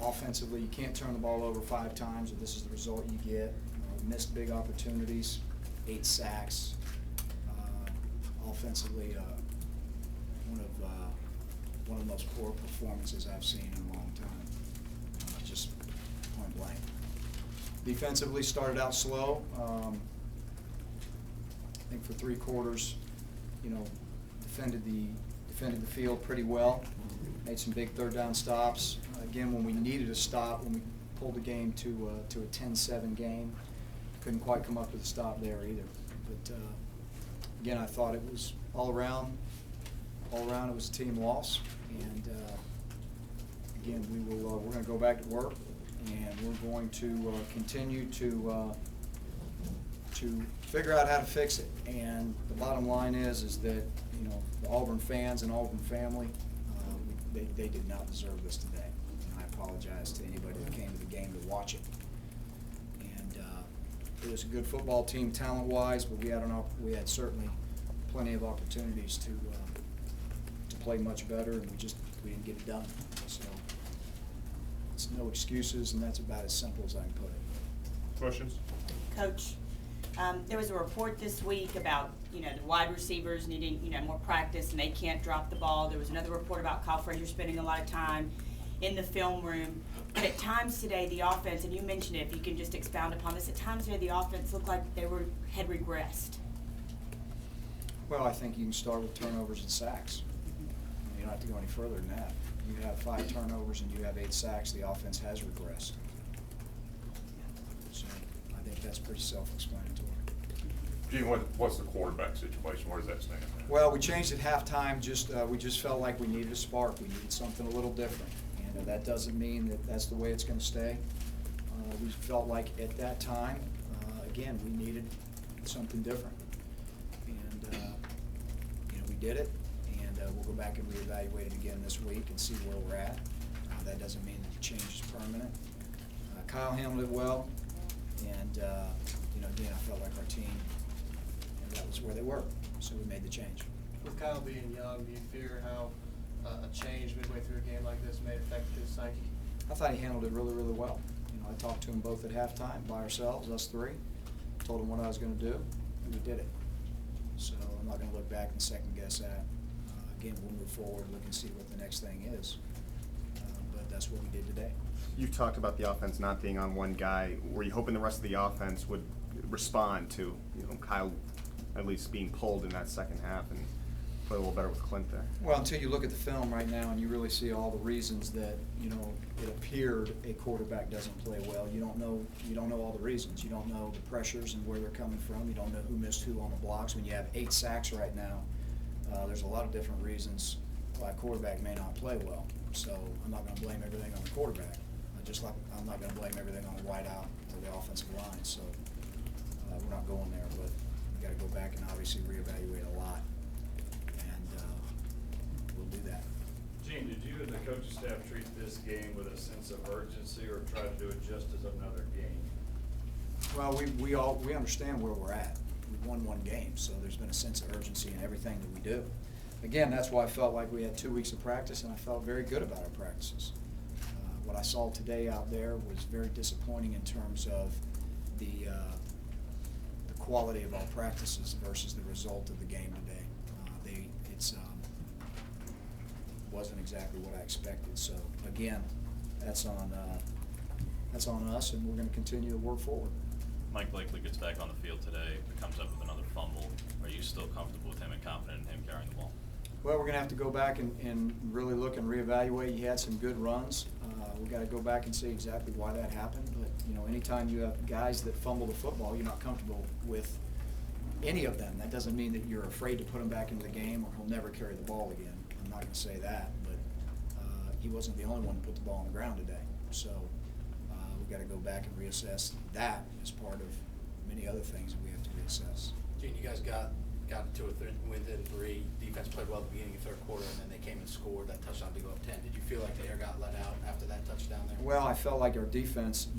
Offensively, you can't turn the ball over 5 times, or this is the result you get. Missed big opportunities, 8 sacks. Offensively, one of the most poor performances I've seen in a long time. Just point blank. Defensively, started out slow. I think for 3 quarters, defended the field pretty well. Made some big third down stops. Again, when we needed a stop, when we pulled the game to a 10-7 game, couldn't quite come up with a stop there either. But again, I thought it was all around it was a team loss. And again, we're going to go back to work, and we're going to continue to figure out how to fix it. And the bottom line is that the Auburn fans and Auburn family, they did not deserve this today. And I apologize to anybody that came to the game to watch it. And it was a good football team talent-wise, but we had certainly plenty of opportunities to play much better, and we didn't get it done. So it's no excuses, and that's about as simple as I can put it. Questions? Coach, there was a report this week about the wide receivers needing more practice and they can't drop the ball. There was another report about Kyle Frazier spending a lot of time in the film room. But at times today, the offense, and you mentioned it, if you can just expound upon this, at times today the offense looked like they had regressed. Well, I think you can start with turnovers and sacks. You don't have to go any further than that. You have 5 turnovers and you have 8 sacks. The offense has regressed. So I think that's pretty self-explanatory. Gene, what's the quarterback situation? Where does that stand? Well, we changed at halftime. We just felt like we needed a spark. We needed something a little different, and that doesn't mean that that's the way it's going to stay. We felt like at that time, again, we needed something different, and we did it. And we'll go back and reevaluate it again this week and see where we're at. That doesn't mean that the change is permanent. Kyle handled it well, and again, I felt like our team, that was where they were, so we made the change. With Kyle being young, do you fear how a change midway through a game like this may affect his psyche? I thought he handled it really, really well. I talked to him both at halftime by ourselves, us 3. Told him what I was going to do, and we did it. So I'm not going to look back and second guess that. Again, we'll move forward, look and see what the next thing is. But that's what we did today. You've talked about the offense not being on one guy. Were you hoping the rest of the offense would respond to Kyle at least being pulled in that second half and play a little better with Clint there? Well, until you look at the film right now and you really see all the reasons that it appeared a quarterback doesn't play well. You don't know all the reasons. You don't know the pressures and where they're coming from. You don't know who missed who on the blocks. When you have 8 sacks right now, there's a lot of different reasons why a quarterback may not play well. So I'm not going to blame everything on the quarterback. Just like I'm not going to blame everything on the wideout or the offensive line. So we're not going there, but we got to go back and obviously reevaluate a lot, and we'll do that. Gene, did you and the coaching staff treat this game with a sense of urgency, or try to do it just as another game? Well, we understand where we're at. We've won 1 game, so there's been a sense of urgency in everything that we do. Again, that's why I felt like we had 2 weeks of practice, and I felt very good about our practices. What I saw today out there was very disappointing in terms of the quality of our practices versus the result of the game today. It wasn't exactly what I expected. So again, that's on us, and we're going to continue to work forward. Mike Blakely gets back on the field today, comes up with another fumble. Are you still comfortable with him and confident in him carrying the ball? Well, we're going to have to go back and really look and reevaluate. He had some good runs. We've got to go back and see exactly why that happened. But, anytime you have guys that fumble the football, you're not comfortable with any of them. That doesn't mean that you're afraid to put him back into the game or he'll never carry the ball again. I'm not going to say that, but he wasn't the only one to put the ball on the ground today. So we've got to go back and reassess that as part of many other things that we have to reassess. Gene, you guys got to within 3. Defense played well at the beginning of the 3rd quarter, and then they came and scored that touchdown to go up 10. Did you feel like the air got let out after that touchdown there? Well, I felt like our defense,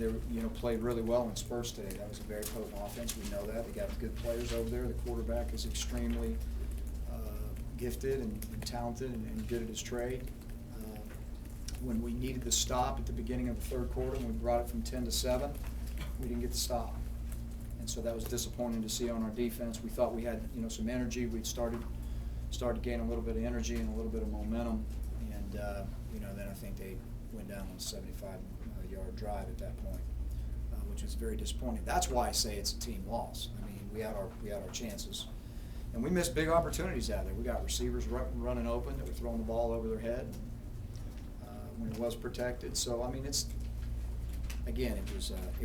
played really well in spurts today. That was a very potent offense. We know that. They got good players over there. The quarterback is extremely gifted and talented and good at his trade. when we needed the stop at the beginning of the third quarter, and we brought it from 10 to 7, we didn't get the stop. And so that was disappointing to see on our defense. We thought we had, some energy. We'd started to gain a little bit of energy and a little bit of momentum. And, then I think they went down on a 75-yard drive at that point, which was very disappointing. That's why I say it's a team loss. I mean, we had our chances. And we missed big opportunities out there. We got receivers running open that were throwing the ball over their head when it was protected. So, I mean, it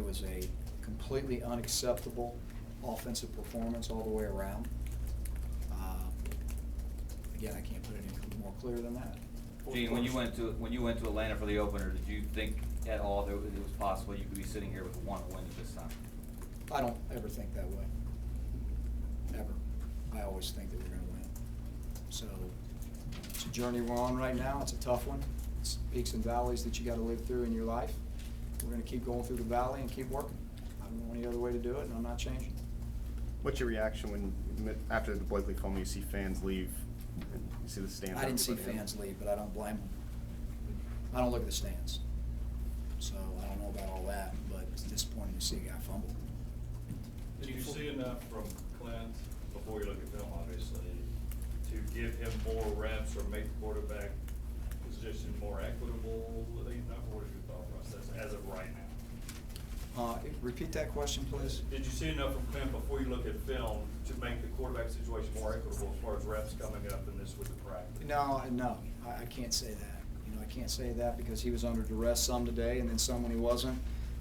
was a completely unacceptable offensive performance all the way around. Again, I can't put it any more clear than that. Gene, when you went to Atlanta for the opener, did you think at all that it was possible you could be sitting here with one win at this time? I don't ever think that way. Ever. I always think that we're going to win. So it's a journey we're on right now. It's a tough one. It's peaks and valleys that you got to live through in your life. We're going to keep going through the valley and keep working. I don't know any other way to do it, and I'm not changing. What's your reaction when, after the Blakely film, you see fans leave and you see the stands? I didn't see fans leave, but I don't blame them. I don't look at the stands. So I don't know about all that, but it's disappointing to see a guy fumble. Did you see enough from Clint, before you look at film, obviously, to give him more reps or make the quarterback position more equitable? What is your thought process as of right now? Repeat that question, please. Did you see enough from Clint before you look at film to make the quarterback situation more equitable as far as reps coming up in this with the practice? No, I can't say that. I can't say that because he was under duress some today, and then some when he wasn't.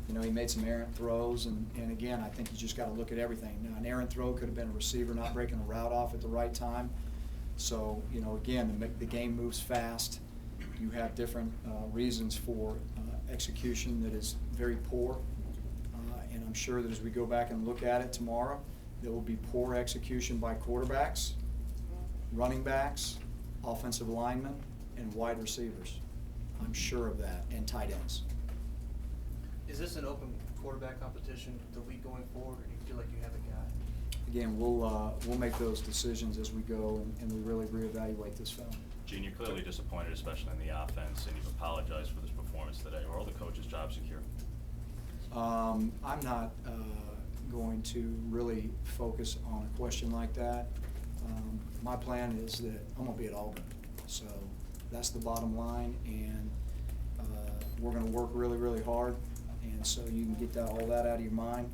He made some errant throws, and again, I think you just got to look at everything. Now, an errant throw could have been a receiver not breaking a route off at the right time. So, again, the game moves fast. You have different reasons for execution that is very poor. And I'm sure that as we go back and look at it tomorrow, there will be poor execution by quarterbacks, running backs, offensive linemen, and wide receivers. I'm sure of that, and tight ends. Is this an open quarterback competition the week going forward, or do you feel like you have a guy? Again, we'll make those decisions as we go, and we really reevaluate this film. Gene, you're clearly disappointed, especially in the offense, and you've apologized for this performance today. Are all the coaches' jobs secure? I'm not going to really focus on a question like that. My plan is that I'm going to be at Auburn, so that's the bottom line, and we're going to work really, really hard, and so you can get all that out of your mind.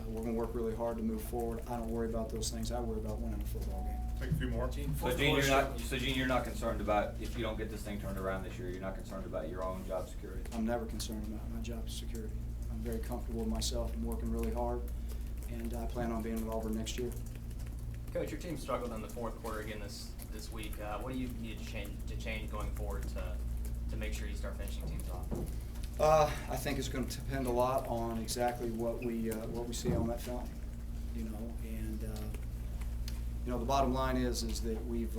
We're going to work really hard to move forward. I don't worry about those things. I worry about winning a football game. Take a few more. So Gene, you're not concerned about, if you don't get this thing turned around this year, you're not concerned about your own job security? I'm never concerned about my job security. I'm very comfortable with myself. I'm working really hard, and I plan on being with Auburn next year. Coach, your team struggled in the fourth quarter again this week. What do you need to change going forward to make sure you start finishing teams off? I think it's going to depend a lot on exactly what we see on that film, and the bottom line is that we've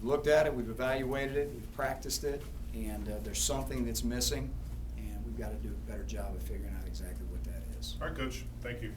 looked at it, we've evaluated it, we've practiced it, and there's something that's missing, and we've got to do a better job of figuring out exactly what that is. All right, Coach. Thank you.